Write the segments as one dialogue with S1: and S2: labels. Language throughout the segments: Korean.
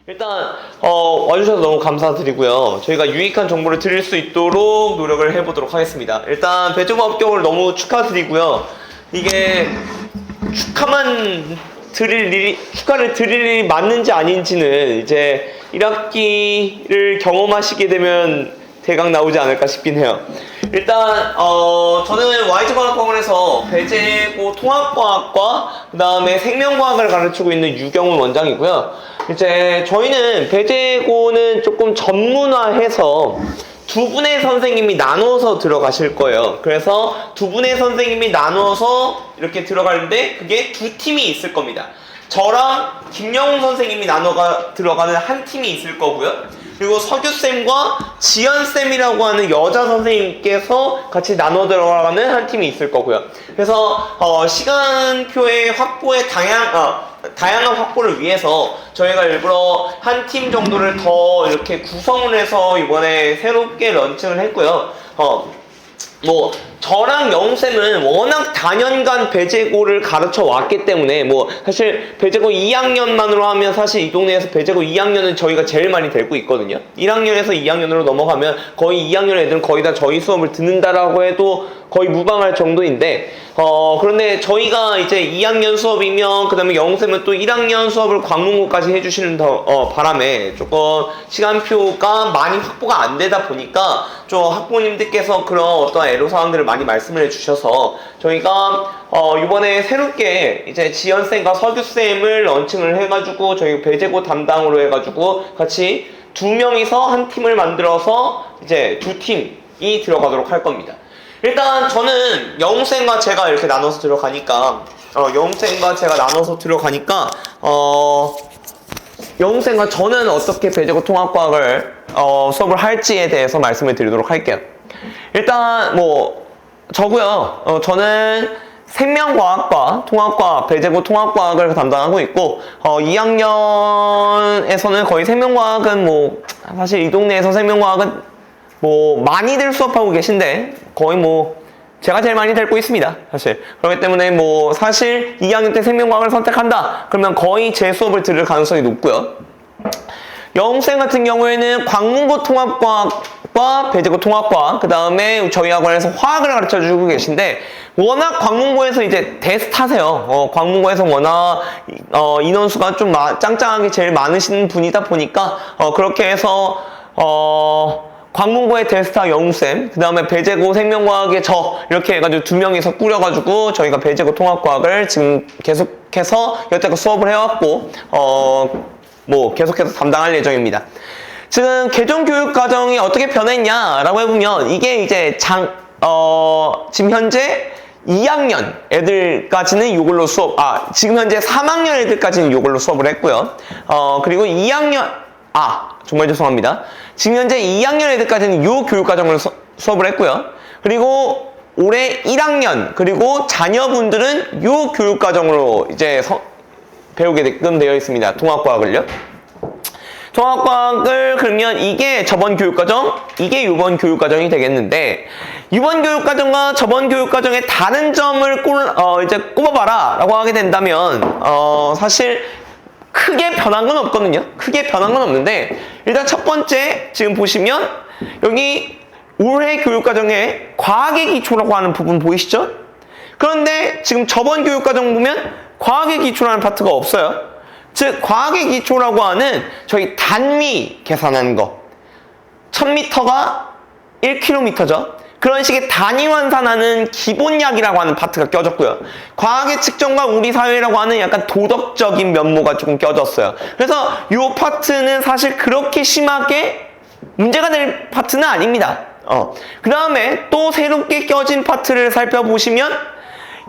S1: 일단 와주셔서 너무 감사드리고요. 저희가 유익한 정보를 드릴 수 있도록 노력을 해보도록 하겠습니다. 일단 배주부 합격을 너무 축하드리고요. 이게 축하를 드릴 일이 맞는지 아닌지는 이제 1학기를 경험하시게 되면 대강 나오지 않을까 싶긴 해요. 일단 저는 YG과학학원에서 배재고 통합과학과 그 다음에 생명과학을 가르치고 있는 유경훈 원장이고요. 이제 저희는 배재고는 조금 전문화해서 두 분의 선생님이 나눠서 들어가실 거예요. 그래서 두 분의 선생님이 나눠서 이렇게 들어가는데 그게 두 팀이 있을 겁니다. 저랑 김영웅 선생님이 들어가는 한 팀이 있을 거고요. 그리고 석유쌤과 지연쌤이라고 하는 여자 선생님께서 같이 나눠 들어가는 한 팀이 있을 거고요. 그래서 시간표의 확보에 다양한 확보를 위해서 저희가 일부러 한 팀 정도를 더 이렇게 구성을 해서 이번에 새롭게 런칭을 했고요. 저랑 영웅쌤은 워낙 다년간 배재고를 가르쳐 왔기 때문에 사실 배재고 2학년만으로 하면 사실 이 동네에서 배재고 2학년은 저희가 제일 많이 데리고 있거든요. 1학년에서 2학년으로 넘어가면 거의 2학년 애들은 거의 다 저희 수업을 듣는다라고 해도 거의 무방할 정도인데 그런데 저희가 이제 2학년 수업이면 그 다음에 영웅쌤은 또 1학년 수업을 광문고까지 해주시는 바람에 조금 시간표가 많이 확보가 안 되다 보니까 좀 학부모님들께서 그런 어떤 애로사항들을 많이 말씀을 해주셔서 저희가 이번에 새롭게 이제 지연쌤과 석유쌤을 런칭을 해가지고 저희 배재고 담당으로 해가지고 같이 두 명이서 한 팀을 만들어서 이제 두 팀이 들어가도록 할 겁니다. 일단 저는 영웅쌤과 제가 이렇게 나눠서 들어가니까 영웅쌤과 저는 어떻게 배재고 통합과학을 수업을 할지에 대해서 말씀을 드리도록 할게요. 일단 저고요. 저는 생명과학과 통합과학, 배재고 통합과학을 담당하고 있고 2학년에서는 거의 생명과학은 사실 이 동네에서 생명과학은 많이들 수업하고 계신데 거의 제가 제일 많이 데리고 있습니다. 사실 그렇기 때문에 사실 2학년 때 생명과학을 선택한다 그러면 거의 제 수업을 들을 가능성이 높고요. 영웅쌤 같은 경우에는 광문고 통합과학과 배재고 통합과학 그 다음에 저희 학원에서 화학을 가르쳐주고 계신데 워낙 광문고에서 이제 대스타세요. 광문고에서 워낙 인원수가 좀 짱짱하게 제일 많으신 분이다 보니까 그렇게 해서 광문고의 대스타 영웅쌤, 그 다음에 배재고 생명과학의 저 이렇게 해가지고 두 명이서 꾸려가지고 저희가 배재고 통합과학을 지금 계속해서 여태까지 수업을 해왔고 계속해서 담당할 예정입니다. 지금 개종교육과정이 어떻게 변했냐라고 해보면 이게 이제 지금 현재 2학년 애들까지는 이걸로 지금 현재 3학년 애들까지는 이걸로 수업을 했고요. 그리고 2학년 정말 죄송합니다. 지금 현재 2학년 애들까지는 이 교육과정을 수업을 했고요. 그리고 올해 1학년 그리고 자녀분들은 이 교육과정으로 이제 배우게끔 되어 있습니다. 통합과학을요. 통합과학을 그러면 이게 저번 교육과정, 이게 이번 교육과정이 되겠는데 이번 교육과정과 저번 교육과정의 다른 점을 이제 꼽아봐라 라고 하게 된다면 사실 크게 변한 건 없거든요. 크게 변한 건 없는데 일단 첫 번째 지금 보시면 여기 올해 교육과정에 과학의 기초라고 하는 부분 보이시죠? 그런데 지금 저번 교육과정 보면 과학의 기초라는 파트가 없어요. 즉 과학의 기초라고 하는 저희 단위 계산하는 거 1000m가 1km죠. 그런 식의 단위 환산하는 기본약이라고 하는 파트가 껴졌고요. 과학의 측정과 우리 사회라고 하는 약간 도덕적인 면모가 조금 껴졌어요. 그래서 이 파트는 사실 그렇게 심하게 문제가 될 파트는 아닙니다. 그 다음에 또 새롭게 껴진 파트를 살펴보시면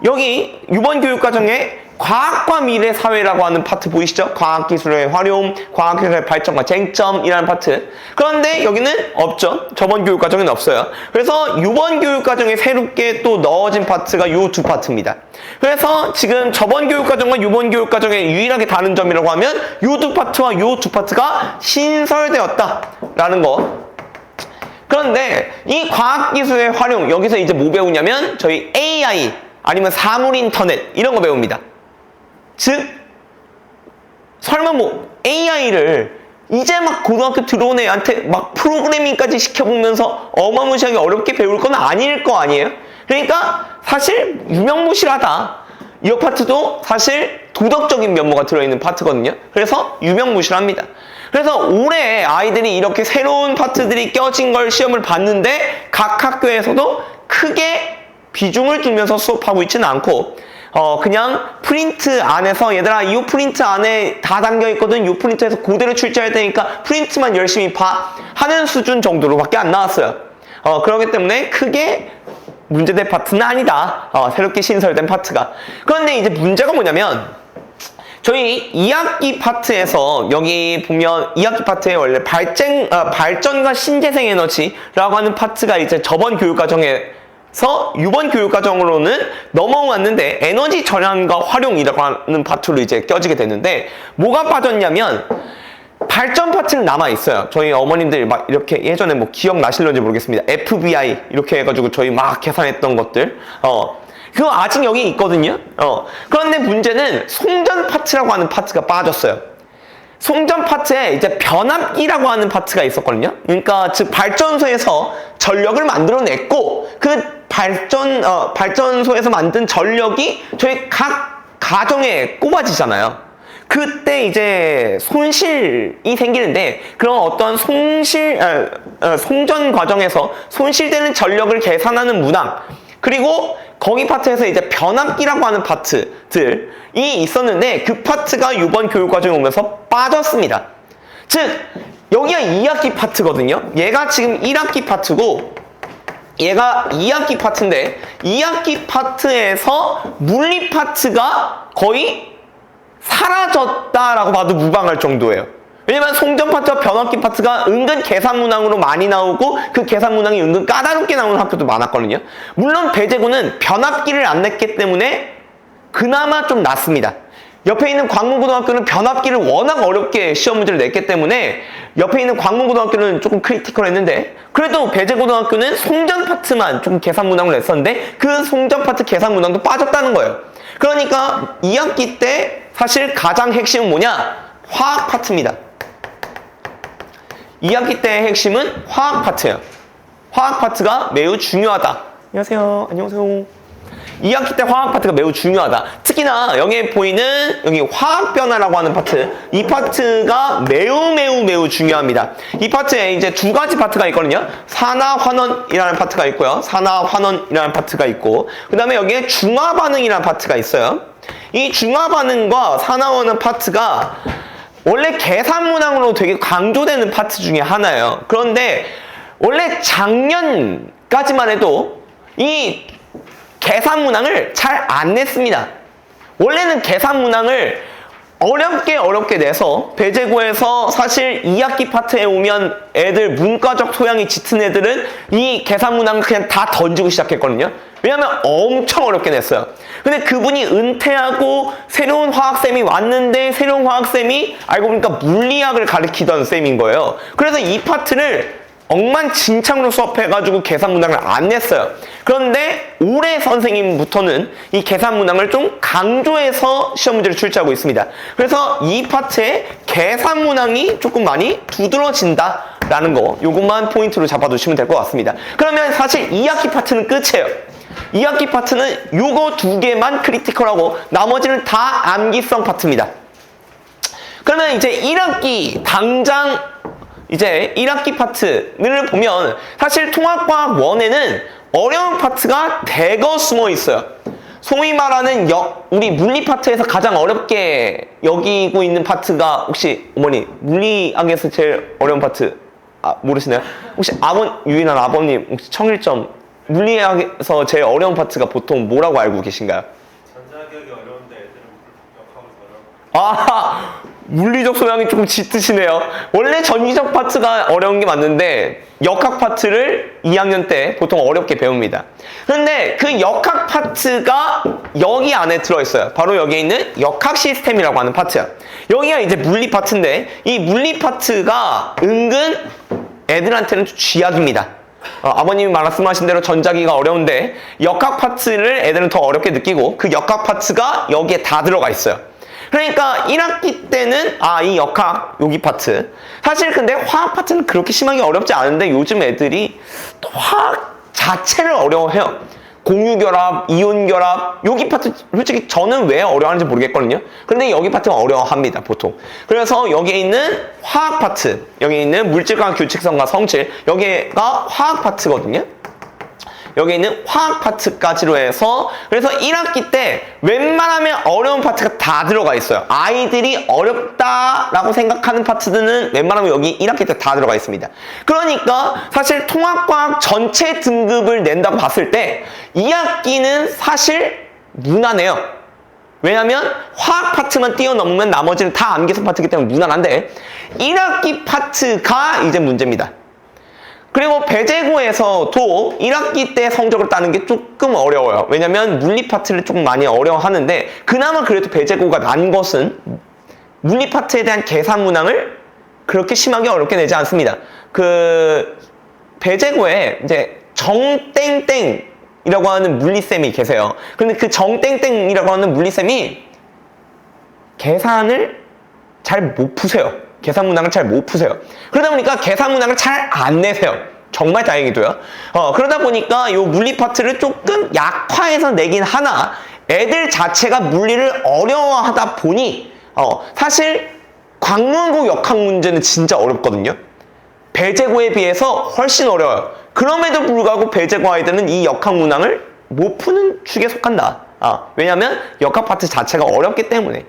S1: 여기 이번 교육과정에 과학과 미래 사회라고 하는 파트 보이시죠? 과학기술의 활용, 과학기술의 발전과 쟁점이라는 파트. 그런데 여기는 없죠. 저번 교육과정에는 없어요. 그래서 이번 교육과정에 새롭게 또 넣어진 파트가 이 두 파트입니다. 그래서 지금 저번 교육과정과 이번 교육과정의 유일하게 다른 점이라고 하면 이 두 파트와 이 두 파트가 신설되었다라는 거. 그런데 이 과학기술의 활용, 여기서 이제 뭐 배우냐면 저희 AI 아니면 사물 인터넷 이런 거 배웁니다. 즉 설마 AI를 이제 막 고등학교 들어온 애한테 막 프로그래밍까지 시켜보면서 어마무시하게 어렵게 배울 건 아닐 거 아니에요? 그러니까 사실 유명무실하다. 이 파트도 사실 도덕적인 면모가 들어있는 파트거든요. 그래서 유명무실합니다. 그래서 올해 아이들이 이렇게 새로운 파트들이 껴진 걸 시험을 봤는데 각 학교에서도 크게 비중을 두면서 수업하고 있지는 않고 그냥 프린트 안에서 얘들아 이 프린트 안에 다 담겨있거든. 이 프린트에서 그대로 출제할 테니까 프린트만 열심히 봐 하는 수준 정도로밖에 안 나왔어요. 그렇기 때문에 크게 문제될 파트는 아니다. 새롭게 신설된 파트가. 그런데 이제 문제가 뭐냐면 저희 2학기 파트에서 여기 보면 2학기 파트에 원래 발전과 신재생 에너지라고 하는 파트가 이제 저번 교육과정에서 이번 교육과정으로는 넘어왔는데 에너지 절약과 활용이라고 하는 파트로 이제 껴지게 됐는데 뭐가 빠졌냐면 발전 파트는 남아있어요. 저희 어머님들 막 이렇게 예전에 뭐 기억나실런지 모르겠습니다. FBI 이렇게 해가지고 저희 막 계산했던 것들 그거 아직 여기 있거든요. 그런데 문제는 송전 파트라고 하는 파트가 빠졌어요. 송전 파트에 이제 변압기라고 하는 파트가 있었거든요. 그러니까 즉 발전소에서 전력을 만들어냈고 그 발전소에서 만든 전력이 저희 각 가정에 꼽아지잖아요. 그때 이제 손실이 생기는데 그런 어떤 송전 과정에서 손실되는 전력을 계산하는 문항 그리고 거기 파트에서 이제 변압기라고 하는 파트들이 있었는데 그 파트가 이번 교육과정에 오면서 빠졌습니다. 즉 여기가 2학기 파트거든요. 얘가 지금 1학기 파트고 얘가 2학기 파트인데 2학기 파트에서 물리 파트가 거의 사라졌다라고 봐도 무방할 정도예요. 왜냐면 송전 파트와 변압기 파트가 은근 계산 문항으로 많이 나오고 그 계산 문항이 은근 까다롭게 나오는 학교도 많았거든요. 물론 배재고는 변압기를 안 냈기 때문에 그나마 좀 낫습니다. 옆에 있는 광문고등학교는 변압기를 워낙 어렵게 시험 문제를 냈기 때문에 옆에 있는 광문고등학교는 조금 크리티컬했는데 그래도 배재고등학교는 송전 파트만 조금 계산 문항을 냈었는데 그 송전 파트 계산 문항도 빠졌다는 거예요. 그러니까 2학기 때 사실 가장 핵심은 뭐냐? 화학 파트입니다. 2학기 때의 핵심은 화학 파트예요. 화학 파트가 매우 중요하다. 안녕하세요. 안녕하세요. 2학기 때 화학 파트가 매우 중요하다. 특히나 여기에 보이는 여기 화학 변화라고 하는 파트, 이 파트가 매우 중요합니다. 이 파트에 이제 두 가지 파트가 있거든요. 산화환원이라는 파트가 있고요. 산화환원이라는 파트가 있고 그 다음에 여기에 중화반응이라는 파트가 있어요. 이 중화반응과 산화환원 파트가 원래 계산 문항으로 되게 강조되는 파트 중에 하나예요. 그런데 원래 작년까지만 해도 이 계산 문항을 잘 안 냈습니다. 원래는 계산 문항을 어렵게 내서 배재고에서 사실 2학기 파트에 오면 애들 문과적 소양이 짙은 애들은 이 계산 문항을 그냥 다 던지고 시작했거든요. 왜냐면 엄청 어렵게 냈어요. 근데 그분이 은퇴하고 새로운 화학쌤이 왔는데 새로운 화학쌤이 알고 보니까 물리학을 가르치던 쌤인 거예요. 그래서 이 파트를 엉망진창으로 수업해가지고 계산 문항을 안 냈어요. 그런데 올해 선생님부터는 이 계산 문항을 좀 강조해서 시험 문제를 출제하고 있습니다. 그래서 이 파트에 계산 문항이 조금 많이 두드러진다라는 거 요것만 포인트로 잡아두시면 될 것 같습니다. 그러면 사실 2학기 파트는 끝이에요. 2학기 파트는 요거 두 개만 크리티컬하고 나머지는 다 암기성 파트입니다. 그러면 이제 1학기 당장 이제 1학기 파트를 보면 사실 통합과학 1에는 어려운 파트가 대거 숨어 있어요. 소위 말하는 우리 물리 파트에서 가장 어렵게 여기고 있는 파트가 혹시 어머니 물리학에서 제일 어려운 파트 모르시나요? 혹시 유일한 아버님 혹시 청일점 물리학에서 제일 어려운 파트가 보통 뭐라고 알고 계신가요?
S2: 전자기억이 어려운데 애들은 역학을 어려워.
S1: 물리적 소양이 조금 짙으시네요. 원래 전기적 파트가 어려운 게 맞는데 역학 파트를 2학년 때 보통 어렵게 배웁니다. 그런데 그 역학 파트가 여기 안에 들어있어요. 바로 여기에 있는 역학 시스템이라고 하는 파트야. 여기가 이제 물리 파트인데 이 물리 파트가 은근 애들한테는 쥐약입니다. 아버님이 말씀하신 대로 전자기가 어려운데 역학 파트를 애들은 더 어렵게 느끼고 그 역학 파트가 여기에 다 들어가 있어요. 그러니까 1학기 때는 이 역학 여기 파트 사실 근데 화학 파트는 그렇게 심하게 어렵지 않은데 요즘 애들이 또 화학 자체를 어려워해요. 공유결합, 이온결합 여기 파트 솔직히 저는 왜 어려워하는지 모르겠거든요. 그런데 여기 파트는 어려워합니다 보통. 그래서 여기에 있는 화학 파트 여기 있는 물질과 규칙성과 성질 여기가 화학 파트거든요. 여기 있는 화학 파트까지로 해서 그래서 1학기 때 웬만하면 어려운 파트가 다 들어가 있어요. 아이들이 어렵다라고 생각하는 파트들은 웬만하면 여기 1학기 때 다 들어가 있습니다. 그러니까 사실 통합과학 전체 등급을 낸다고 봤을 때 2학기는 사실 무난해요. 왜냐면 화학 파트만 뛰어넘으면 나머지는 다 암기성 파트이기 때문에 무난한데 1학기 파트가 이제 문제입니다. 그리고 배제고에서도 1학기 때 성적을 따는 게 조금 어려워요. 왜냐면 물리 파트를 조금 많이 어려워하는데 그나마 그래도 배제고가 난 것은 물리 파트에 대한 계산 문항을 그렇게 심하게 어렵게 내지 않습니다. 그 배제고에 이제 정땡땡이라고 하는 물리쌤이 계세요. 근데 그 정땡땡이라고 하는 물리쌤이 계산을 잘 못 푸세요. 계산 문항을 잘 못 푸세요. 그러다 보니까 계산 문항을 잘 안 내세요. 정말 다행히도요. 그러다 보니까 이 물리 파트를 조금 약화해서 내긴 하나 애들 자체가 물리를 어려워하다 보니 사실 광문고 역학 문제는 진짜 어렵거든요. 배제고에 비해서 훨씬 어려워요. 그럼에도 불구하고 배제고 아이들은 이 역학 문항을 못 푸는 축에 속한다. 왜냐면 역학 파트 자체가 어렵기 때문에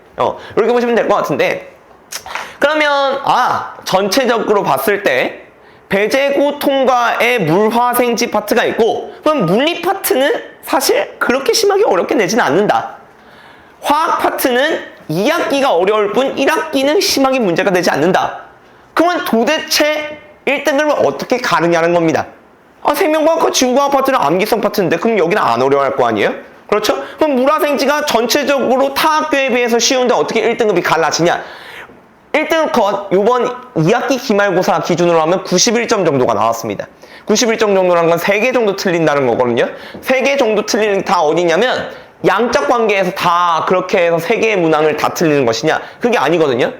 S1: 이렇게 보시면 될 것 같은데 그러면 전체적으로 봤을 때 배제고 통과의 물화생지 파트가 있고 그럼 물리 파트는 사실 그렇게 심하게 어렵게 내지는 않는다. 화학 파트는 2학기가 어려울 뿐 1학기는 심하게 문제가 되지 않는다. 그러면 도대체 1등급을 어떻게 가느냐는 겁니다. 생명과학과 지구과학 파트는 암기성 파트인데 그럼 여기는 안 어려워할 거 아니에요? 그렇죠? 그럼 물화생지가 전체적으로 타 학교에 비해서 쉬운데 어떻게 1등급이 갈라지냐? 1등급 컷 이번 2학기 기말고사 기준으로 하면 91점 정도가 나왔습니다. 91점 정도라는 건 3개 정도 틀린다는 거거든요. 3개 정도 틀리는 게 다 어디냐면 양적 관계에서 다 그렇게 해서 3개의 문항을 다 틀리는 것이냐? 그게 아니거든요.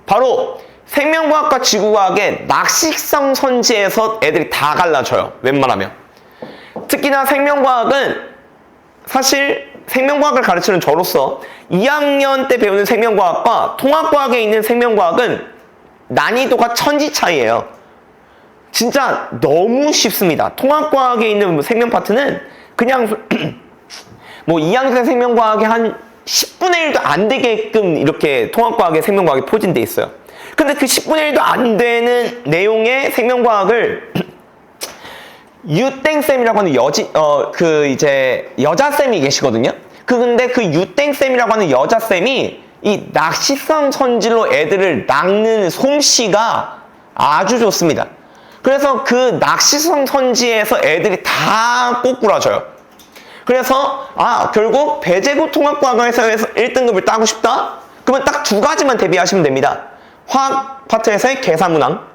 S1: 바로 생명과학과 지구과학의 낙식성 선지에서 애들이 다 갈라져요. 웬만하면. 특히나 생명과학은 사실 생명과학을 가르치는 저로서 2학년 때 배우는 생명과학과 통합과학에 있는 생명과학은 난이도가 천지 차이예요. 진짜 너무 쉽습니다. 통합과학에 있는 생명 파트는 그냥 뭐 2학년 생명과학의 한 10분의 1도 안 되게끔 이렇게 통합과학의 생명과학이 포진돼 있어요. 근데 그 10분의 1도 안 되는 내용의 생명과학을 유땡쌤이라고 하는 여자쌤이 계시거든요. 근데 그 유땡쌤이라고 하는 여자쌤이 이 낚시성 선질로 애들을 낚는 솜씨가 아주 좋습니다. 그래서 그 낚시성 선지에서 애들이 다 꼬꾸라져요. 그래서 결국 배제고 통합과학에서 1등급을 따고 싶다? 그러면 딱 2가지만 대비하시면 됩니다. 화학 파트에서의 계산 문항,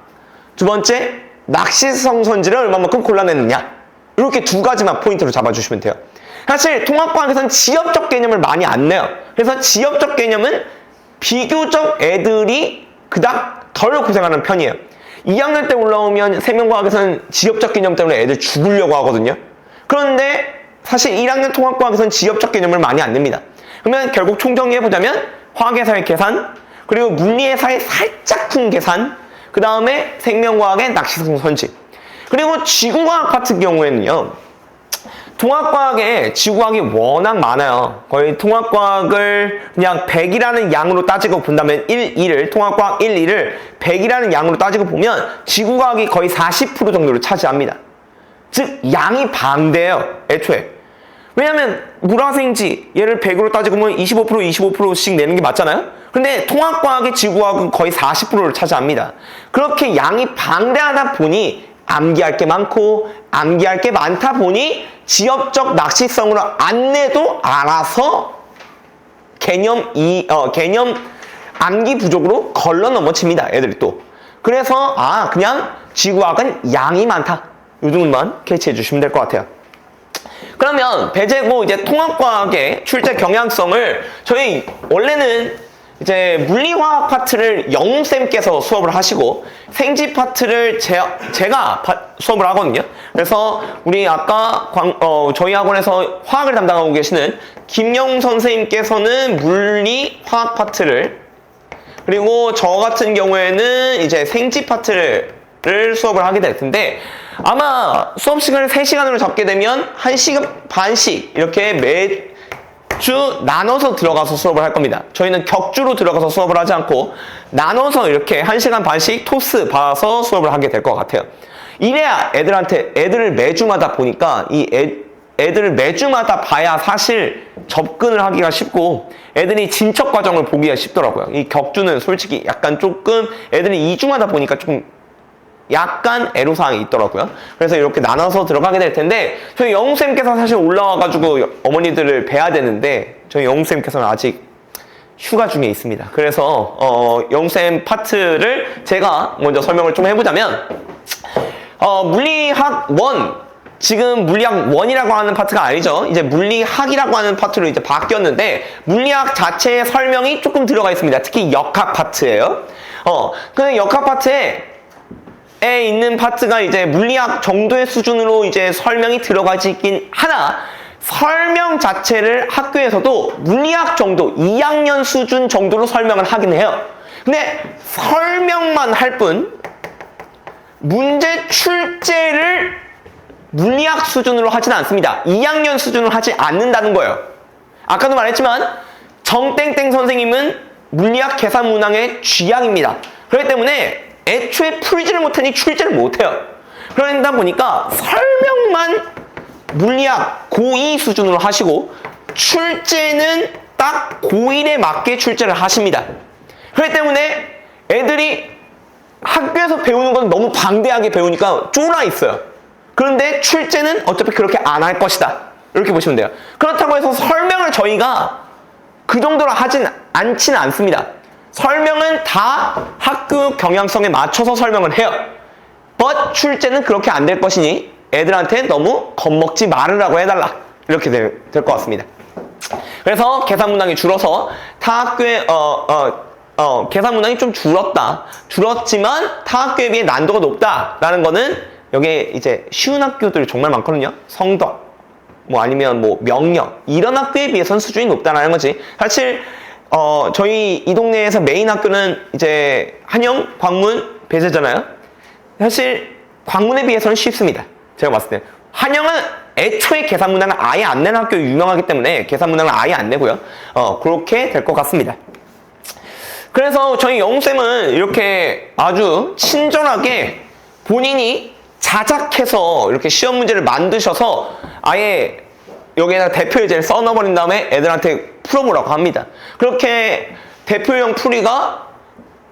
S1: 두 번째 낚시성 선지를 얼마만큼 골라내느냐, 이렇게 2가지만 포인트로 잡아주시면 돼요. 사실 통합과학에서는 지엽적 개념을 많이 안 내요. 그래서 지엽적 개념은 비교적 애들이 그닥 덜 고생하는 편이에요. 2학년 때 올라오면 생명과학에서는 지엽적 개념 때문에 애들 죽으려고 하거든요. 그런데 사실 1학년 통합과학에서는 지엽적 개념을 많이 안 냅니다. 그러면 결국 총정리해보자면 화학에서의 계산, 그리고 물리에서의 살짝 큰 계산, 그 다음에 생명과학의 낚시성 선지, 그리고 지구과학 같은 경우에는요, 통합과학에 지구과학이 워낙 많아요. 거의 통합과학을 그냥 100이라는 양으로 따지고 본다면 1, 2를 통합과학 1, 2를 100이라는 양으로 따지고 보면 지구과학이 거의 40% 정도를 차지합니다. 즉 양이 반대예요. 애초에. 왜냐면 물화생지 얘를 100으로 따지고 보면 25%씩 내는 게 맞잖아요. 근데 통합과학의 지구과학은 거의 40%를 차지합니다. 그렇게 양이 반대하다 보니 암기할 게 많고 암기할 게 많다 보니 지엽적 낚시성으로 안 내도 알아서 개념 암기 부족으로 걸러 넘어칩니다. 애들이 또. 그래서 그냥 지구과학은 양이 많다. 이 정도만 캐치해 주시면 될 것 같아요. 그러면 배제고 이제 통합과학의 출제 경향성을 저희 원래는 이제 물리화학 파트를 영웅쌤께서 수업을 하시고 생지 파트를 제가 수업을 하거든요. 그래서 우리 아까 저희 학원에서 화학을 담당하고 계시는 김영웅 선생님께서는 물리화학 파트를, 그리고 저 같은 경우에는 이제 생지 파트를 수업을 하게 될 텐데, 아마 수업 시간을 3시간으로 잡게 되면 1시간 반씩 이렇게 매주 나눠서 들어가서 수업을 할 겁니다. 저희는 격주로 들어가서 수업을 하지 않고 나눠서 이렇게 1시간 반씩 토스 봐서 수업을 하게 될 것 같아요. 이래야 애들을 매주마다 보니까 애들을 매주마다 봐야 사실 접근을 하기가 쉽고 애들이 진척 과정을 보기가 쉽더라고요. 이 격주는 솔직히 약간 조금 애들이 2주마다 보니까 조금 약간 애로사항이 있더라고요. 그래서 이렇게 나눠서 들어가게 될 텐데, 저희 영웅쌤께서 사실 올라와가지고 어머니들을 뵈야 되는데 저희 영웅쌤께서는 아직 휴가 중에 있습니다. 그래서 영웅쌤 파트를 제가 먼저 설명을 좀 해보자면, 물리학 1, 지금 물리학 1이라고 하는 파트가 아니죠. 이제 물리학이라고 하는 파트로 이제 바뀌었는데, 물리학 자체의 설명이 조금 들어가 있습니다. 특히 역학 파트예요. 그 역학 파트에 있는 파트가 이제 물리학 정도의 수준으로 이제 설명이 들어가지 있긴 하나, 설명 자체를 학교에서도 물리학 정도, 2학년 수준 정도로 설명을 하긴 해요. 근데 설명만 할 뿐, 문제 출제를 물리학 수준으로 하지는 않습니다. 2학년 수준으로 하지 않는다는 거예요. 아까도 말했지만 정땡땡 선생님은 물리학 계산 문항의 쥐양입니다. 그렇기 때문에 애초에 풀지를 못하니 출제를 못해요. 그러다 보니까 설명만 물리학 고2 수준으로 하시고 출제는 딱 고1에 맞게 출제를 하십니다. 그렇기 때문에 애들이 학교에서 배우는 건 너무 방대하게 배우니까 쫄아 있어요. 그런데 출제는 어차피 그렇게 안 할 것이다. 이렇게 보시면 돼요. 그렇다고 해서 설명을 저희가 그 정도로 하진 않지는 않습니다. 설명은 다 학교 경향성에 맞춰서 설명을 해요. but 출제는 그렇게 안 될 것이니 애들한테 너무 겁먹지 말으라고 해달라. 이렇게 될 것 같습니다. 그래서 계산 문항이 줄어서 타 학교에 계산 문항이 좀 줄었지만 타 학교에 비해 난도가 높다라는 거는 여기에 이제 쉬운 학교들이 정말 많거든요. 성덕, 뭐 아니면 뭐 명령, 이런 학교에 비해서는 수준이 높다라는 거지. 사실 저희 이 동네에서 메인 학교는 이제 한영, 광문, 배재잖아요. 사실 광문에 비해서는 쉽습니다. 제가 봤을 때 한영은 애초에 계산 문항을 아예 안 내는 학교 유명하기 때문에 계산 문항을 아예 안 내고요. 그렇게 될 것 같습니다. 그래서 저희 영웅쌤은 이렇게 아주 친절하게 본인이 자작해서 이렇게 시험 문제를 만드셔서 아예 여기에다 대표 예제를 써넣어버린 다음에 애들한테 풀어보라고 합니다. 그렇게 대표형 풀이가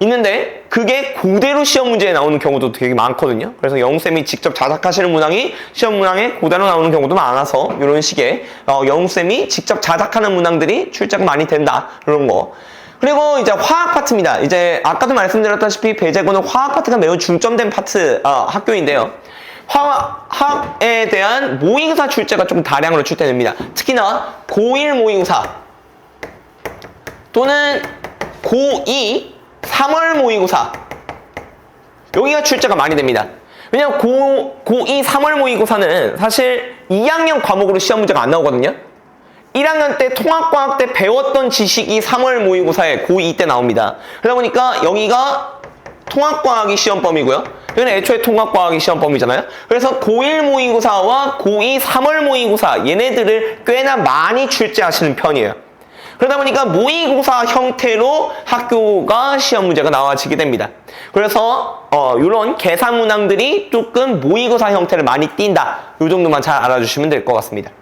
S1: 있는데 그게 그대로 시험 문제에 나오는 경우도 되게 많거든요. 그래서 영웅쌤이 직접 자작하시는 문항이 시험 문항에 그대로 나오는 경우도 많아서 이런 식의 영웅쌤이 직접 자작하는 문항들이 출제가 많이 된다. 이런 거. 그리고 이제 화학 파트입니다. 이제 아까도 말씀드렸다시피 배재고는 화학 파트가 매우 중점된 파트 학교인데요. 화학에 대한 모의고사 출제가 좀 다량으로 출제됩니다. 특히나 고1 모의고사 또는 고2 3월 모의고사, 여기가 출제가 많이 됩니다. 왜냐면 고2 3월 모의고사는 사실 2학년 과목으로 시험 문제가 안 나오거든요. 1학년 때 통합과학 때 배웠던 지식이 3월 모의고사에 고2 때 나옵니다. 그러다 보니까 여기가 통합과학이 시험범위고요. 여기는 애초에 통합과학이 시험범위잖아요. 그래서 고1 모의고사와 고2 3월 모의고사, 얘네들을 꽤나 많이 출제하시는 편이에요. 그러다 보니까 모의고사 형태로 학교가 시험 문제가 나와지게 됩니다. 그래서 이런 계산 문항들이 조금 모의고사 형태를 많이 띈다. 이 정도만 잘 알아주시면 될 것 같습니다.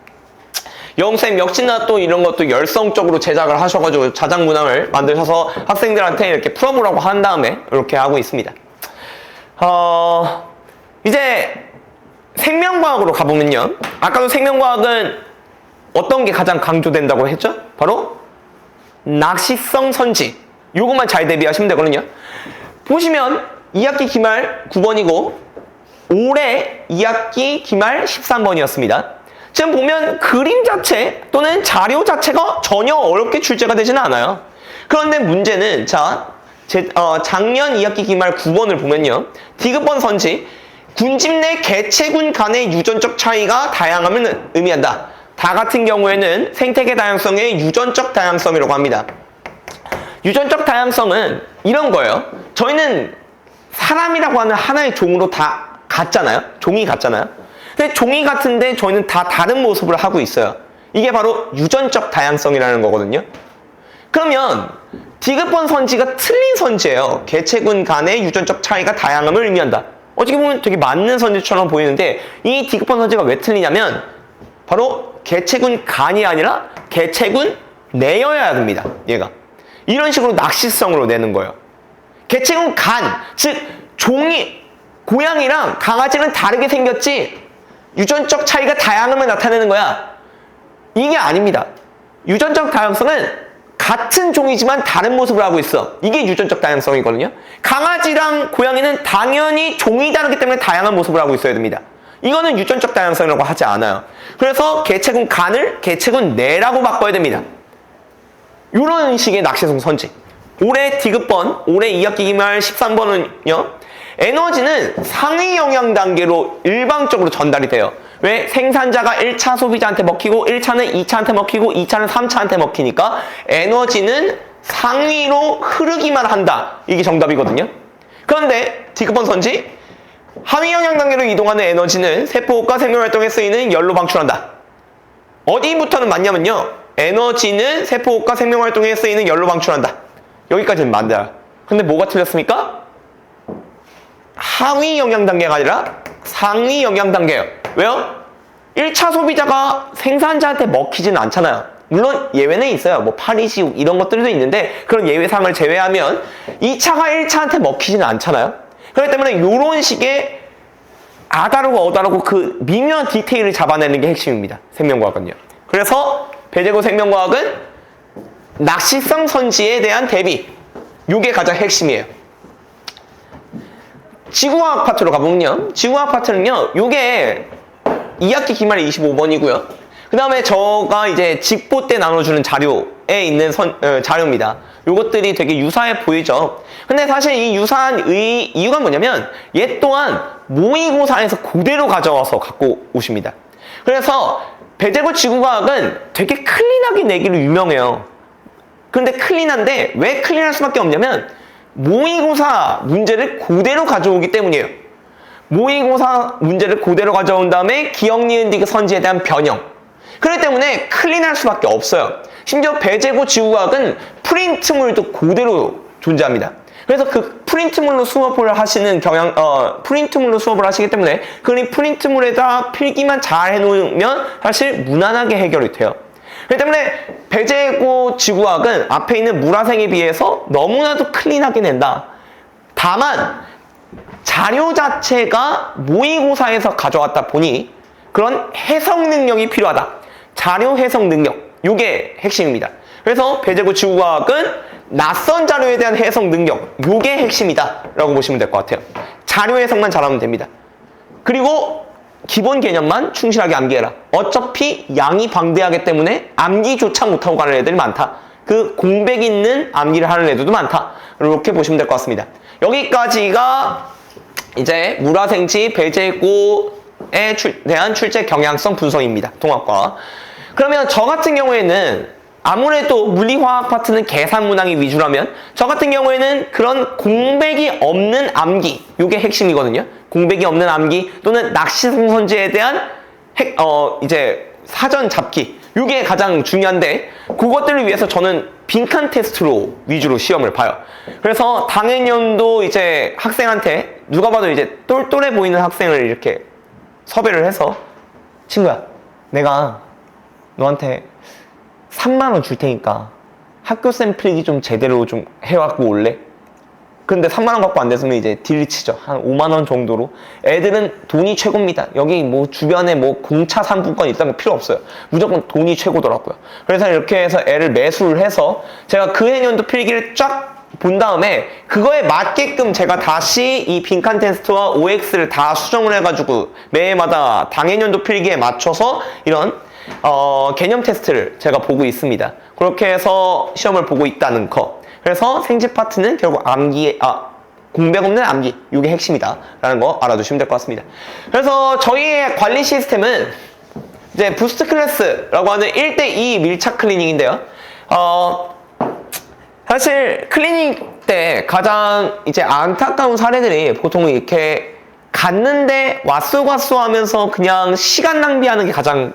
S1: 영쌤 역시나 또 이런 것도 열성적으로 제작을 하셔가지고 자작 문항을 만드셔서 학생들한테 이렇게 풀어보라고 한 다음에 이렇게 하고 있습니다. 이제 생명과학으로 가보면요. 아까도 생명과학은 어떤 게 가장 강조된다고 했죠? 바로 낚시성 선지. 요것만 잘 대비하시면 되거든요. 보시면 2학기 기말 9번이고 올해 2학기 기말 13번이었습니다. 지금 보면 그림 자체 또는 자료 자체가 전혀 어렵게 출제가 되지는 않아요. 그런데 문제는 작년 2학기 기말 9번을 보면요. 디귿번 선지 군집 내 개체군 간의 유전적 차이가 다양함을 의미한다. 다 같은 경우에는 생태계 다양성의 유전적 다양성이라고 합니다. 유전적 다양성은 이런 거예요. 저희는 사람이라고 하는 하나의 종으로 다 같잖아요. 종이 같잖아요. 근데 종이 같은데 저희는 다 다른 모습을 하고 있어요. 이게 바로 유전적 다양성이라는 거거든요. 그러면 디귿번 선지가 틀린 선지예요. 개체군 간의 유전적 차이가 다양함을 의미한다. 어떻게 보면 되게 맞는 선지처럼 보이는데 이 디귿번 선지가 왜 틀리냐면 바로 개체군 간이 아니라 개체군 내여야 됩니다. 얘가. 이런 식으로 낚시성으로 내는 거예요. 개체군 간, 즉 고양이랑 강아지는 다르게 생겼지 유전적 차이가 다양함을 나타내는 거야. 이게 아닙니다. 유전적 다양성은 같은 종이지만 다른 모습을 하고 있어. 이게 유전적 다양성이거든요. 강아지랑 고양이는 당연히 종이 다르기 때문에 다양한 모습을 하고 있어야 됩니다. 이거는 유전적 다양성이라고 하지 않아요. 그래서 개체군 간을 개체군 내라고 바꿔야 됩니다. 이런 식의 낚시성 선지. 올해 디귿번, 올해 2학기 기말 13번은요. 에너지는 상위 영양 단계로 일방적으로 전달이 돼요. 왜? 생산자가 1차 소비자한테 먹히고 1차는 2차한테 먹히고 2차는 3차한테 먹히니까 에너지는 상위로 흐르기만 한다. 이게 정답이거든요. 그런데 디귿번 선지 하위 영양 단계로 이동하는 에너지는 세포과 생명활동에 쓰이는 열로 방출한다. 어디부터는 맞냐면요. 에너지는 세포과 생명활동에 쓰이는 열로 방출한다. 여기까지는 맞아요. 근데 뭐가 틀렸습니까? 하위 영양 단계가 아니라 상위 영양 단계예요. 왜요? 1차 소비자가 생산자한테 먹히지는 않잖아요. 물론 예외는 있어요. 뭐 파리지옥 이런 것들도 있는데 그런 예외상을 제외하면 2차가 1차한테 먹히지는 않잖아요. 그렇기 때문에 이런 식의 아다르고 어다르고 그 미묘한 디테일을 잡아내는 게 핵심입니다. 생명과학은요. 그래서 배재고 생명과학은 낚시성 선지에 대한 대비. 이게 가장 핵심이에요. 지구과학 파트로 가보면요. 지구과학 파트는요. 이게 2학기 기말에 25번이고요. 그 다음에 저가 이제 직보 때 나눠주는 자료에 있는 자료입니다. 요것들이 되게 유사해 보이죠. 근데 사실 이 유사한 이유가 뭐냐면 얘 또한 모의고사에서 그대로 가져와서 갖고 오십니다. 그래서 배재고 지구과학은 되게 클린하게 내기로 유명해요. 그런데 클린한데 왜 클린할 수밖에 없냐면 모의고사 문제를 그대로 가져오기 때문이에요. 모의고사 문제를 그대로 가져온 다음에 기억, 니은, 디귿 선지에 대한 변형. 그렇기 때문에 클린할 수밖에 없어요. 심지어 배재고 지구과학은 프린트물도 그대로 존재합니다. 그래서 그 프린트물로 수업을 하시는 프린트물로 수업을 하시기 때문에 그 프린트물에다 필기만 잘 해놓으면 사실 무난하게 해결이 돼요. 그렇기 때문에 배재고 지구과학은 앞에 있는 물화생에 비해서 너무나도 클린하게 낸다. 다만 자료 자체가 모의고사에서 가져왔다 보니 그런 해석 능력이 필요하다. 자료 해석 능력. 이게 핵심입니다. 그래서 배재고 지구과학은 낯선 자료에 대한 해석 능력. 이게 핵심이다. 라고 보시면 될 것 같아요. 자료 해석만 잘하면 됩니다. 그리고 기본 개념만 충실하게 암기해라. 어차피 양이 방대하기 때문에 암기조차 못하고 가는 애들이 많다. 그 공백 있는 암기를 하는 애들도 많다. 이렇게 보시면 될 것 같습니다. 여기까지가 이제 물화생지 배재고에 대한 출제 경향성 분석입니다. 통합과. 그러면 저 같은 경우에는 아무래도 물리화학 파트는 계산 문항이 위주라면 저 같은 경우에는 그런 공백이 없는 암기, 이게 핵심이거든요. 공백이 없는 암기 또는 낚시성 선지에 대한 이제 사전 잡기, 이게 가장 중요한데 그것들을 위해서 저는 빈칸 테스트로 위주로 시험을 봐요. 그래서 당해년도 이제 학생한테 누가 봐도 이제 똘똘해 보이는 학생을 이렇게 섭외를 해서 친구야, 내가 너한테 3만 원 줄 테니까 학교쌤 필기 좀 제대로 좀 해갖고 올래? 근데 3만 원 갖고 안 됐으면 이제 딜을 치죠. 한 5만 원 정도로. 애들은 돈이 최고입니다. 여기 뭐 주변에 뭐 공차 상품권 있다는 거 필요 없어요. 무조건 돈이 최고더라고요. 그래서 이렇게 해서 애를 매수를 해서 제가 그 해년도 필기를 쫙 본 다음에 그거에 맞게끔 제가 다시 이 빈칸 테스트와 OX를 다 수정을 해가지고 매해마다 당해년도 필기에 맞춰서 이런 개념 테스트를 제가 보고 있습니다. 그렇게 해서 시험을 보고 있다는 거. 그래서 생집 파트는 결국 공백 없는 암기, 이게 핵심이다 라는 거 알아두시면 될 것 같습니다. 그래서 저희의 관리 시스템은 이제 부스트 클래스라고 하는 1대2 밀착 클리닝인데요. 사실 클리닝 때 가장 이제 안타까운 사례들이 보통 이렇게 갔는데 왓쏘 하면서 그냥 시간 낭비하는 게 가장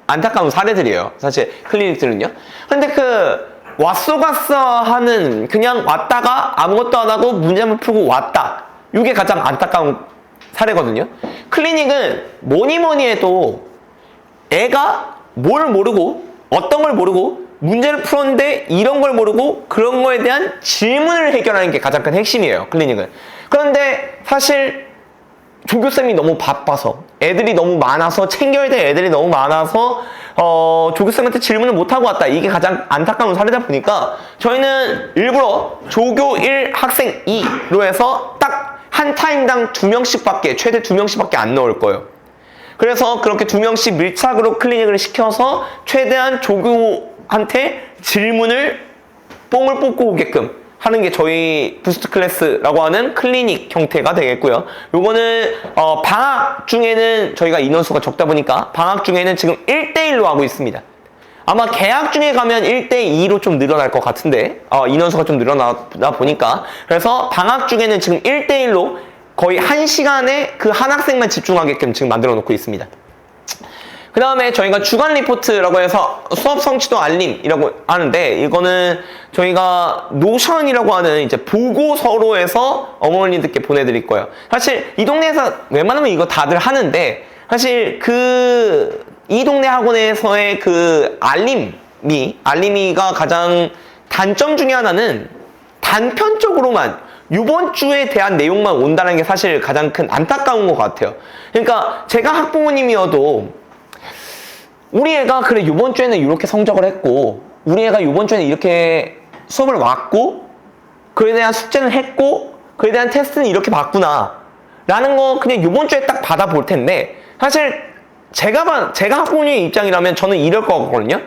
S1: 안타까운 사례들이에요. 사실 클리닉들은요. 근데 그 왓쏘 하는 그냥 왔다가 아무것도 안 하고 문제만 풀고 왔다. 이게 가장 안타까운 사례거든요. 클리닉은 뭐니 해도 애가 뭘 모르고 어떤 걸 모르고 문제를 풀었는데 이런 걸 모르고 그런 거에 대한 질문을 해결하는 게 가장 큰 핵심이에요. 클리닉은. 그런데 사실 조교쌤이 너무 바빠서 애들이 너무 많아서 챙겨야 될 애들이 너무 많아서 조교쌤한테 질문을 못하고 왔다. 이게 가장 안타까운 사례다 보니까 저희는 일부러 조교 1, 학생 2로 해서 딱 한 타임당 2명씩밖에 최대 2명씩밖에 안 넣을 거예요. 그래서 그렇게 2명씩 밀착으로 클리닉을 시켜서 최대한 조교한테 질문을 뽕을 뽑고 오게끔 하는 게 저희 부스트 클래스라고 하는 클리닉 형태가 되겠고요. 요거는 방학 중에는 저희가 인원수가 적다 보니까 방학 중에는 지금 1대1로 하고 있습니다. 아마 개학 중에 가면 1대2로 좀 늘어날 것 같은데 인원수가 좀 늘어나다 보니까 그래서 방학 중에는 지금 1대1로 거의 1시간에 그 한 학생만 집중하게끔 지금 만들어 놓고 있습니다. 그 다음에 저희가 주간 리포트라고 해서 수업 성취도 알림이라고 하는데 이거는 저희가 노션이라고 하는 이제 보고서로 해서 어머니들께 보내드릴 거예요. 사실 이 동네에서 웬만하면 이거 다들 하는데 사실 이 동네 학원에서의 그 알림이가 가장 단점 중에 하나는 단편적으로만 이번 주에 대한 내용만 온다는 게 사실 가장 큰 안타까운 것 같아요. 그러니까 제가 학부모님이어도 우리 애가 그래 이번 주에는 이렇게 성적을 했고 우리 애가 이번 주에는 이렇게 수업을 왔고 그에 대한 숙제는 했고 그에 대한 테스트는 이렇게 봤구나 라는 거 그냥 이번 주에 딱 받아볼 텐데 사실 제가 학부모님 입장이라면 저는 이럴 것 같거든요.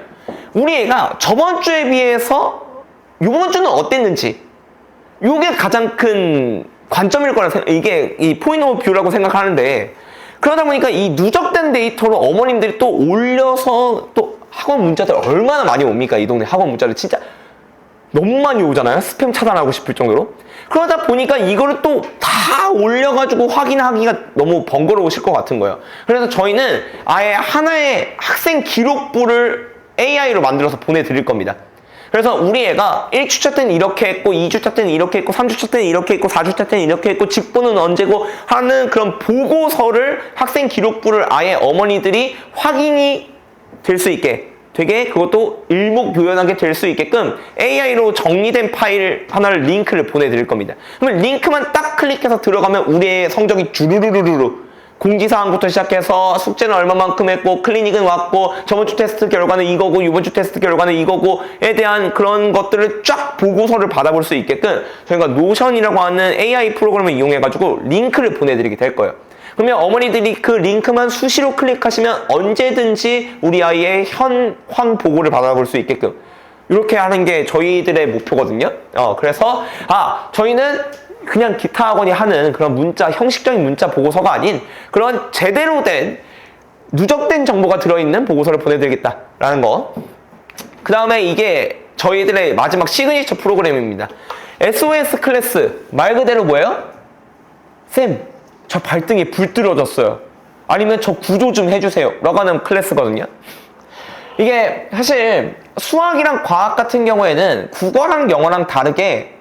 S1: 우리 애가 저번 주에 비해서 이번 주는 어땠는지 이게 가장 큰 관점일 거라 이게 이 포인트 오브 뷰라고 생각하는데 그러다 보니까 이 누적된 데이터로 어머님들이 또 올려서 또 학원 문자들 얼마나 많이 옵니까? 이 동네 학원 문자들 진짜 너무 많이 오잖아요. 스팸 차단하고 싶을 정도로. 그러다 보니까 이거를 또 다 올려가지고 확인하기가 너무 번거로우실 것 같은 거예요. 그래서 저희는 아예 하나의 학생 기록부를 AI로 만들어서 보내드릴 겁니다. 그래서 우리 애가 1주차 때는 이렇게 했고 2주차 때는 이렇게 했고 3주차 때는 이렇게 했고 4주차 때는 이렇게 했고 직보는 언제고 하는 그런 보고서를 학생 기록부를 아예 어머니들이 확인이 될 수 있게 되게 그것도 일목요연하게 될 수 있게끔 AI로 정리된 파일 하나를 링크를 보내드릴 겁니다. 그러면 링크만 딱 클릭해서 들어가면 우리의 성적이 주르르르르 공지사항부터 시작해서 숙제는 얼마만큼 했고 클리닉은 왔고 저번주 테스트 결과는 이거고 이번주 테스트 결과는 이거고에 대한 그런 것들을 쫙 보고서를 받아볼 수 있게끔 저희가 노션이라고 하는 AI 프로그램을 이용해가지고 링크를 보내드리게 될 거예요. 그러면 어머니들이 그 링크만 수시로 클릭하시면 언제든지 우리 아이의 현황 보고를 받아볼 수 있게끔 이렇게 하는 게 저희들의 목표거든요. 그래서 저희는 그냥 기타 학원이 하는 그런 문자, 형식적인 문자 보고서가 아닌 그런 제대로 된 누적된 정보가 들어있는 보고서를 보내드리겠다라는 거. 그 다음에 이게 저희들의 마지막 시그니처 프로그램입니다. SOS 클래스 말 그대로 뭐예요? 쌤, 저 발등에 불 떨어졌어요. 아니면 저 구조 좀 해주세요 라고 하는 클래스거든요. 이게 사실 수학이랑 과학 같은 경우에는 국어랑 영어랑 다르게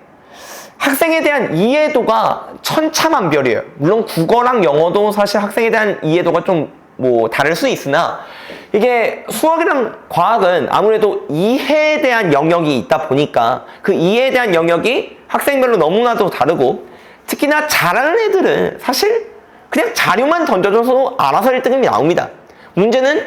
S1: 학생에 대한 이해도가 천차만별이에요. 물론 국어랑 영어도 사실 학생에 대한 이해도가 좀 다를 수 있으나 이게 수학이랑 과학은 아무래도 이해에 대한 영역이 있다 보니까 그 이해에 대한 영역이 학생별로 너무나도 다르고 특히나 잘하는 애들은 사실 그냥 자료만 던져줘서 알아서 1등이 나옵니다. 문제는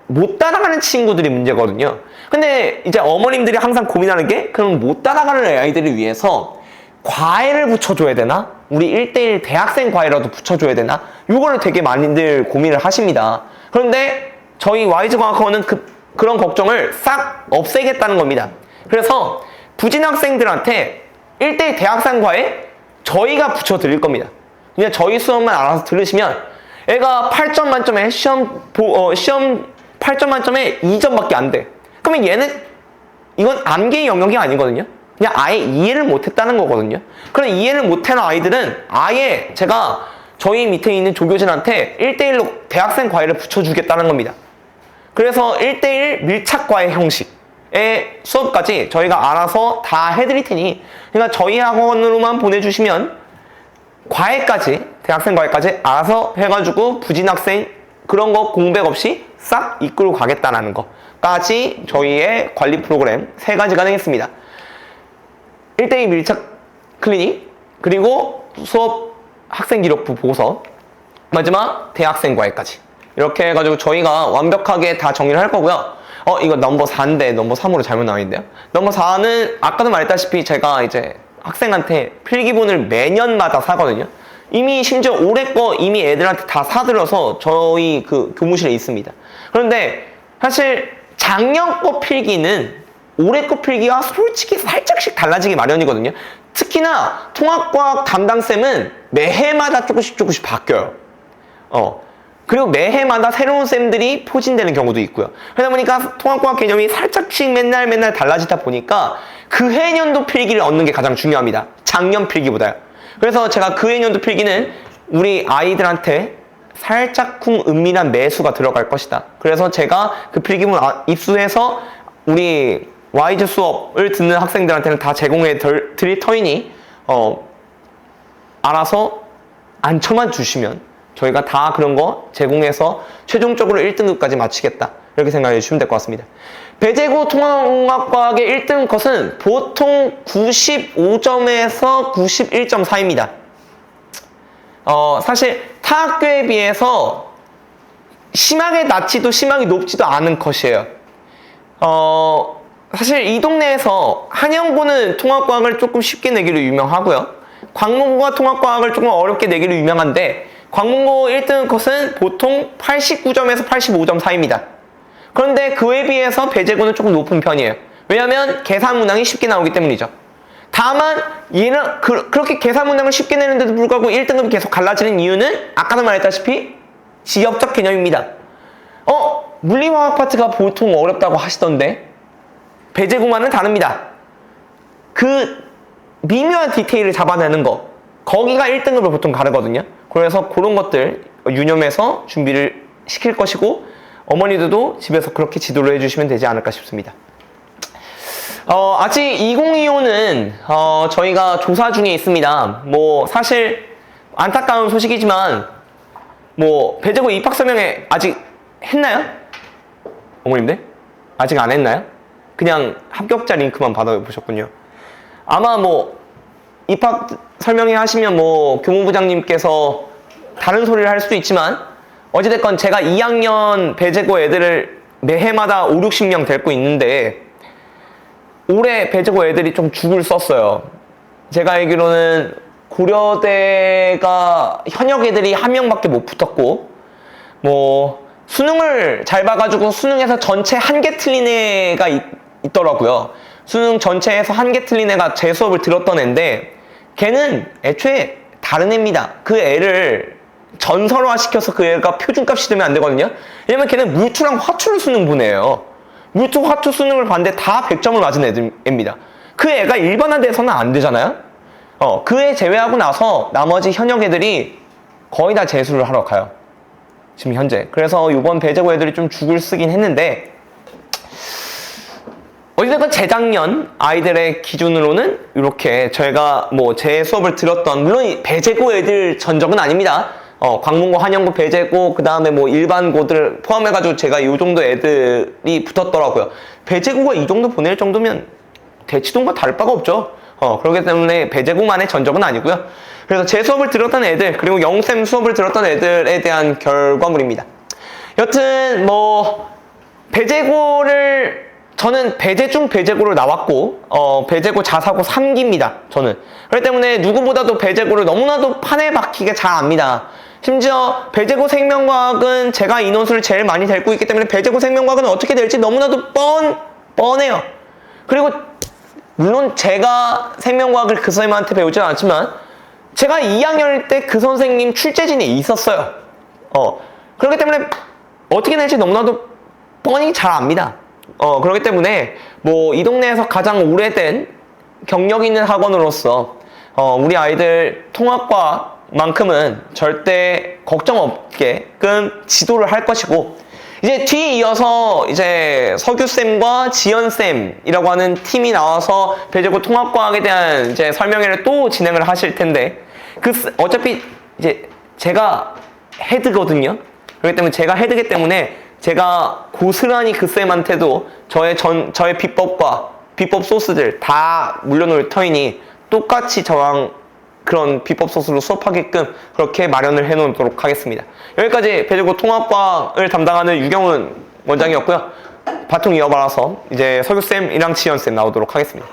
S1: 못 따라가는 친구들이 문제거든요. 근데 이제 어머님들이 항상 고민하는 게 그럼 못 따라가는 아이들을 위해서 과외를 붙여줘야 되나? 우리 1대1 대학생 과외라도 붙여줘야 되나? 이거를 되게 많이들 고민을 하십니다. 그런데 저희 YG과학학원은 그런 걱정을 싹 없애겠다는 겁니다. 그래서 부진 학생들한테 1대1 대학생과에 저희가 붙여드릴 겁니다. 그냥 저희 수업만 알아서 들으시면 애가 8점 만점에 시험 8점 만점에 2점밖에 안 돼. 그러면 얘는 이건 암기의 영역이 아니거든요. 그냥 아예 이해를 못했다는 거거든요. 그럼 이해를 못하는 아이들은 아예 제가 저희 밑에 있는 조교진한테 1대1로 대학생 과외를 붙여주겠다는 겁니다. 그래서 1대1 밀착 과외 형식의 수업까지 저희가 알아서 다 해드릴 테니, 그러니까 저희 학원으로만 보내주시면 과외까지, 대학생 과외까지 알아서 해가지고 부진 학생 그런 거 공백 없이 싹 이끌고 가겠다는 거까지 저희의 관리 프로그램 3가지가 되겠습니다. 1대2 밀착 클리닉, 그리고 수업 학생 기록부 보고서, 마지막 대학생 과외까지 이렇게 해가지고 저희가 완벽하게 다 정리를 할 거고요. 이거 넘버 4인데 넘버 3으로 잘못 나와 있는데요. 넘버 4는 아까도 말했다시피 제가 이제 학생한테 필기본을 매년마다 사거든요. 이미 심지어 올해 거 이미 애들한테 다 사들여서 저희 그 교무실에 있습니다. 그런데 사실 작년 거 필기는 올해 거 필기와 솔직히 살짝씩 달라지기 마련이거든요. 특히나 통합과학 담당쌤은 매해마다 조금씩 바뀌어요. 그리고 매해마다 새로운 쌤들이 포진되는 경우도 있고요. 그러다 보니까 통합과학 개념이 살짝씩 맨날 달라지다 보니까 그 해년도 필기를 얻는 게 가장 중요합니다. 작년 필기보다요. 그래서 제가 그 해년도 필기는 우리 아이들한테 살짝쿵 은밀한 매수가 들어갈 것이다. 그래서 제가 그 필기문 입수해서 우리 YG 수업을 듣는 학생들한테는 다 제공해 드릴 터이니 알아서 안쳐만 주시면 저희가 다 그런 거 제공해서 최종적으로 1등급까지 마치겠다. 이렇게 생각해 주시면 될 것 같습니다. 배제고 통합과학의 1등 컷은 보통 95점에서 91점 사이입니다. 사실 타 학교에 비해서 심하게 낮지도 심하게 높지도 않은 컷이에요. 사실 이 동네에서 한영고는 통합과학을 조금 쉽게 내기로 유명하고요. 광문고가 통합과학을 조금 어렵게 내기로 유명한데, 광문고 1등 컷은 보통 89점에서 85점 사이입니다. 그런데 그에 비해서 배제고는 조금 높은 편이에요. 왜냐하면 계산 문항이 쉽게 나오기 때문이죠. 다만 얘는 그렇게 계산 문항을 쉽게 내는데도 불구하고 1등급이 계속 갈라지는 이유는 아까도 말했다시피 지역적 개념입니다. 물리화학 파트가 보통 어렵다고 하시던데 배제고만은 다릅니다. 그 미묘한 디테일을 잡아내는 거, 거기가 1등급을 보통 가르거든요. 그래서 그런 것들 유념해서 준비를 시킬 것이고, 어머니들도 집에서 그렇게 지도를 해주시면 되지 않을까 싶습니다. 아직 2025는 저희가 조사 중에 있습니다. 사실 안타까운 소식이지만 배제고 입학 설명회 아직 했나요? 어머님들? 아직 안 했나요? 그냥 합격자 링크만 받아보셨군요. 아마 입학 설명회 하시면 교무부장님께서 다른 소리를 할 수도 있지만, 어찌됐건 제가 2학년 배제고 애들을 매해마다 5, 60명 데리고 있는데 올해 배제고 애들이 좀 죽을 썼어요. 제가 알기로는 고려대가 현역 애들이 1명밖에 못 붙었고, 수능을 잘 봐가지고 수능에서 전체 1개 틀린 애가 있더라고요. 수능 전체에서 1개 틀린 애가 제 수업을 들었던 애인데, 걔는 애초에 다른 애입니다. 그 애를 전설화 시켜서 그 애가 표준값이 되면 안 되거든요. 왜냐면 걔는 물투랑 화투를 수능 보내요. 물투, 화투 수능을 봤는데 다 100점을 맞은 애입니다. 그 애가 일반화돼서는 안 되잖아요. 그 애 제외하고 나서 나머지 현역 애들이 거의 다 재수를 하러 가요. 지금 현재. 그래서 이번 배제고 애들이 좀 죽을 쓰긴 했는데, 어쨌든 재작년 아이들의 기준으로는 이렇게 저희가 제 수업을 들었던, 물론 배제고 애들 전적은 아닙니다. 광문고, 한영고, 배제고, 그 다음에 일반고들 포함해가지고 제가 이 정도 애들이 붙었더라고요. 배제고가 이 정도 보낼 정도면 대치동과 다를 바가 없죠. 그렇기 때문에 배제고만의 전적은 아니고요. 그래서 제 수업을 들었던 애들, 그리고 영쌤 수업을 들었던 애들에 대한 결과물입니다. 여튼 배제고를 저는 배제 중 배제고를 나왔고, 배제고 자사고 3기입니다. 저는. 그렇기 때문에 누구보다도 배제고를 너무나도 판에 박히게 잘 압니다. 심지어 배재고 생명과학은 제가 인원수를 제일 많이 데리고 있기 때문에 배재고 생명과학은 어떻게 될지 너무나도 뻔해요. 그리고 물론 제가 생명과학을 그 선생님한테 배우진 않았지만 제가 2학년 때 그 선생님 출제진이 있었어요. 그렇기 때문에 어떻게 될지 너무나도 뻔히 잘 압니다. 그렇기 때문에 뭐 이 동네에서 가장 오래된 경력 있는 학원으로서 우리 아이들 통합과만큼은 절대 걱정 없게끔 지도를 할 것이고, 이제 뒤에 이어서 이제 석유쌤과 지연쌤이라고 하는 팀이 나와서 배재고 통합과학에 대한 이제 설명회를 또 진행을 하실 텐데, 어차피 이제 제가 헤드거든요. 그렇기 때문에 제가 헤드기 때문에 제가 고스란히 그 쌤한테도 저의 비법 소스들 다 물려놓을 터이니 똑같이 저랑 그런 비법 소스로 수업하게끔 그렇게 마련을 해놓도록 하겠습니다. 여기까지 배재고 통합과를 담당하는 유경훈 원장이었고요. 바통 이어받아서 이제 석유쌤이랑 지연쌤 나오도록 하겠습니다.